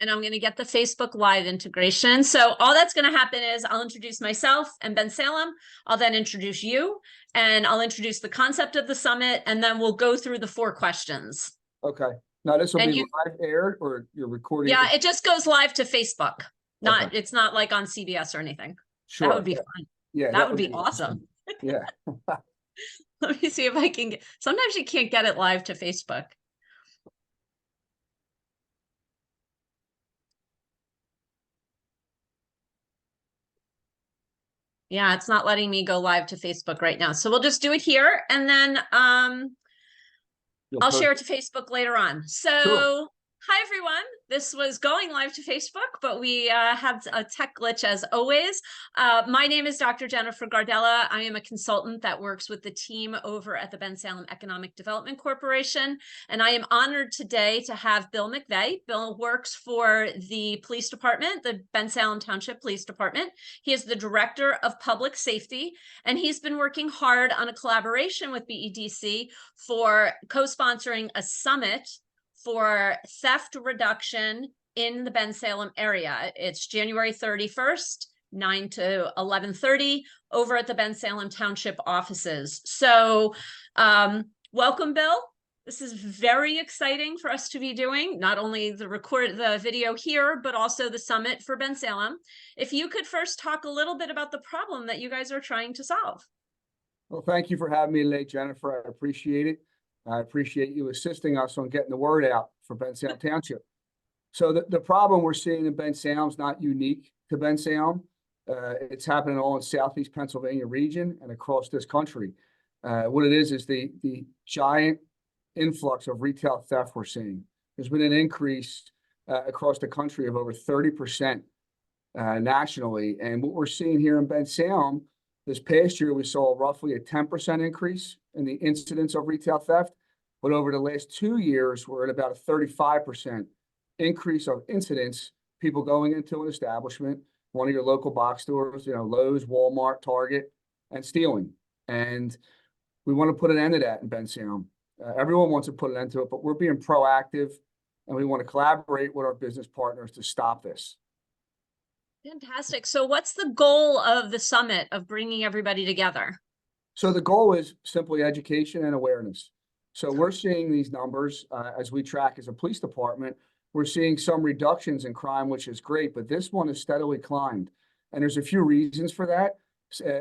and I'm going to get the Facebook Live integration. So all that's going to happen is I'll introduce myself and Bensalem. I'll then introduce you, and I'll introduce the concept of the summit, and then we'll go through the 4 questions. Okay. Now this will And be you- live aired, or you're recording? Yeah, it just goes live to Facebook. Okay. It's not like on CBS or anything. Sure. That would be fun. Yeah, That would be awesome. Yeah. Let me see if I can get, sometimes you can't get it live to Facebook. Yeah, it's not letting me go live to Facebook right now. So we'll just do it here, and then I'll share it to Facebook later on. So Sure. hi, everyone. This was going live to Facebook, but we had a tech glitch as always. My name is Dr. Jennifer Gardella. I am a consultant that works with the team over at the Bensalem Economic Development Corporation. And I am honored today to have Bill McVey. Bill works for the police department, the Bensalem Township Police Department. He is the Director of Public Safety, and he's been working hard on a collaboration with BEDC for co-sponsoring a summit for theft reduction in the Bensalem area. It's January 31st, 9 to 11:30 over at the Bensalem Township offices. So welcome, Bill. This is very exciting for us to be doing, not only the video here, but also the summit for Bensalem. If you could first talk a little bit about the problem that you guys are trying to solve. Well, thank you for having me today, Jennifer. I appreciate it. I appreciate you assisting us on getting the word out for Bensalem Township. So the problem we're seeing in Bensalem is not unique to Bensalem. It's happening all in Southeast Pennsylvania region and across this country. What it is the giant influx of retail theft we're seeing. There's been an increase across the country of over 30% nationally. And what we're seeing here in Bensalem, this past year, we saw roughly a 10% increase in the incidence of retail theft. But over the last 2 years, we're at about a 35% increase of incidents, people going into an establishment, one of your local box stores, Lowe's, Walmart, Target, and stealing. And we want to put an end to that in Bensalem. Everyone wants to put an end to it, but we're being proactive, and we want to collaborate with our business partners to stop this. Fantastic. So what's the goal of the summit, of bringing everybody together? So the goal is simply education and awareness. So we're seeing these numbers as we track as a police department. We're seeing some reductions in crime, which is great, but this one has steadily climbed. And there's a few reasons for that.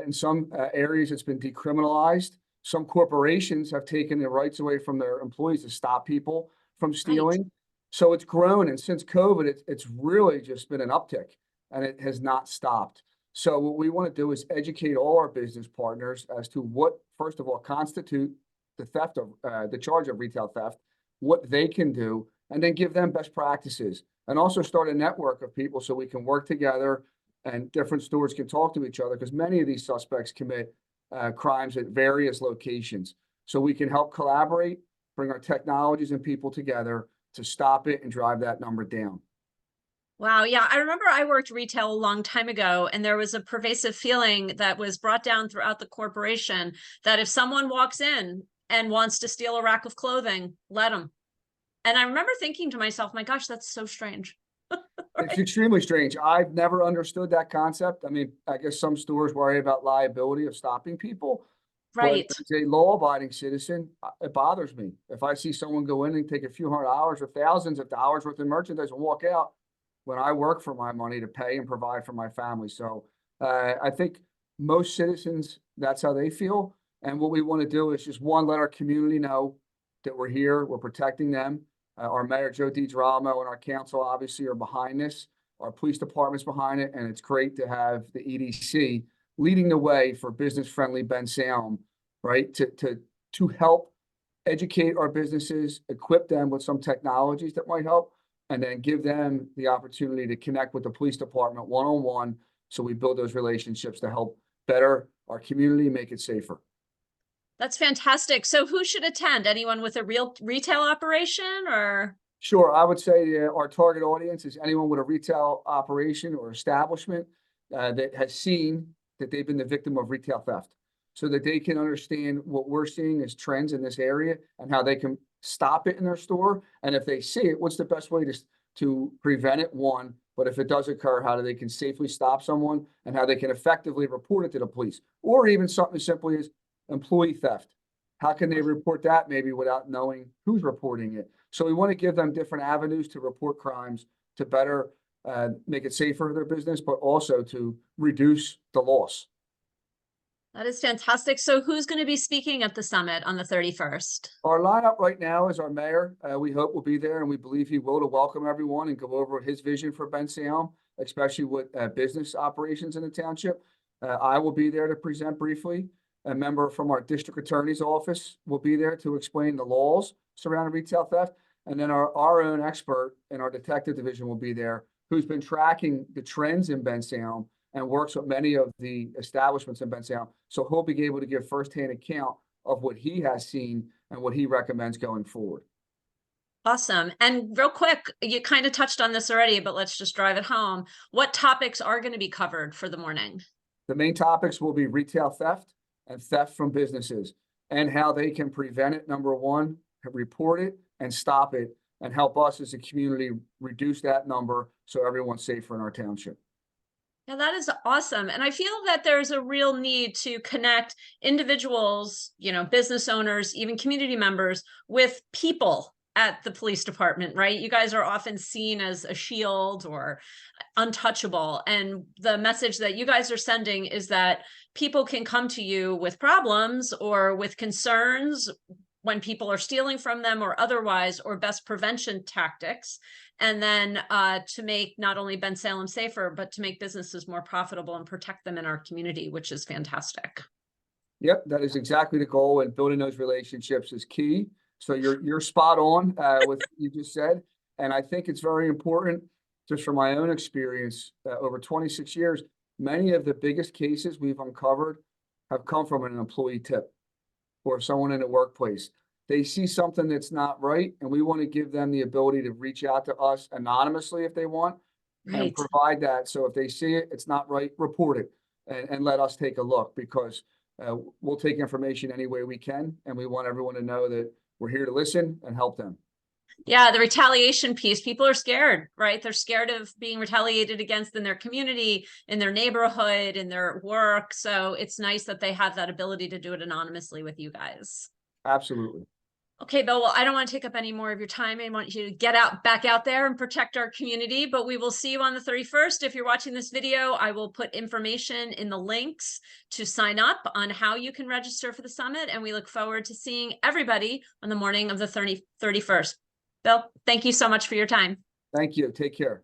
In some areas, it's been decriminalized. Some corporations have taken the rights away from their employees to stop people from stealing. Right. So it's grown. And since COVID, it's really just been an uptick, and it has not stopped. So what we want to do is educate all our business partners as to what, first of all, constitute the theft of the charge of retail theft, what they can do, and then give them best practices, and also start a network of people so we can work together and different stores can talk to each other, because many of these suspects commit crimes at various locations. So we can help collaborate, bring our technologies and people together to stop it and drive that number down. Wow. Yeah. I remember I worked retail a long time ago, and there was a pervasive feeling that was brought down throughout the corporation that if someone walks in and wants to steal a rack of clothing, let them. And I remember thinking to myself, my gosh, that's so strange. Right? It's extremely strange. I've never understood that concept. I mean, I guess some stores worry about liability of stopping people. Right. But as a law-abiding citizen, it bothers me. If I see someone go in and take a few $100s or thousands of dollars worth of merchandise and walk out, when I work for my money to pay and provide for my family. So I think most citizens, that's how they feel. And what we want to do is just, one, let our community know that we're here, we're protecting them. Our Mayor, Joe DiGirolamo, and our council obviously are behind this. Our police department's behind it. And it's great to have the EDC leading the way for business-friendly Bensalem, right? To help educate our businesses, equip them with some technologies that might help, and then give them the opportunity to connect with the police department one-on-one, so we build those relationships to help better our community, make it safer. That's fantastic. So who should attend? Anyone with a real retail operation, or? Sure. I would say our target audience is anyone with a retail operation or establishment that has seen that they've been the victim of retail theft, so that they can understand what we're seeing as trends in this area and how they can stop it in their store. And if they see it, what's the best way to prevent it, one, but if it does occur, how they can safely stop someone and how they can effectively report it to the police, or even something as simply as employee theft. How can they report that maybe without knowing who's reporting it? So we want to give them different avenues to report crimes to better make it safer for their business, but also to reduce the loss. That is fantastic. So who's going to be speaking at the summit on the 31st? Our lineup right now is our mayor. We hope will be there, and we believe he will, to welcome everyone and go over his vision for Bensalem, especially with business operations in the township. I will be there to present briefly. A member from our district attorney's office will be there to explain the laws surrounding retail theft. And then our own expert in our detective division will be there, who's been tracking the trends in Bensalem and works with many of the establishments in Bensalem. So he'll be able to give firsthand account of what he has seen and what he recommends going forward. Awesome. And real quick, you kind of touched on this already, but let's just drive it home. What topics are going to be covered for the morning? The main topics will be retail theft and theft from businesses, and how they can prevent it, number one, report it and stop it, and help us as a community reduce that number so everyone's safer in our township. Yeah, that is awesome. And I feel that there's a real need to connect individuals, business owners, even community members with people at the police department, right? You guys are often seen as a shield or untouchable. And the message that you guys are sending is that people can come to you with problems or with concerns when people are stealing from them or otherwise, or best prevention tactics. And then to make not only Bensalem safer, but to make businesses more profitable and protect them in our community, which is fantastic. Yep, that is exactly the goal, and building those relationships is key. So you're spot on with what you just said. And I think it's very important, just from my own experience, over 26 years, many of the biggest cases we've uncovered have come from an employee tip or someone in the workplace. They see something that's not right, and we want to give them the ability to reach out to us anonymously if they want, Right. and provide that. So if they see it, it's not right, report it and let us take a look, because we'll take information any way we can, and we want everyone to know that we're here to listen and help them. Yeah, the retaliation piece, people are scared, right? They're scared of being retaliated against in their community, in their neighborhood, in their work. So it's nice that they have that ability to do it anonymously with you guys. Absolutely. Okay, Bill, well, I don't want to take up any more of your time. I want you to get back out there and protect our community, but we will see you on the 31st. If you're watching this video, I will put information in the links to sign up on how you can register for the summit. And we look forward to seeing everybody on the morning of the 31st. Bill, thank you so much for your time. Thank you. Take care.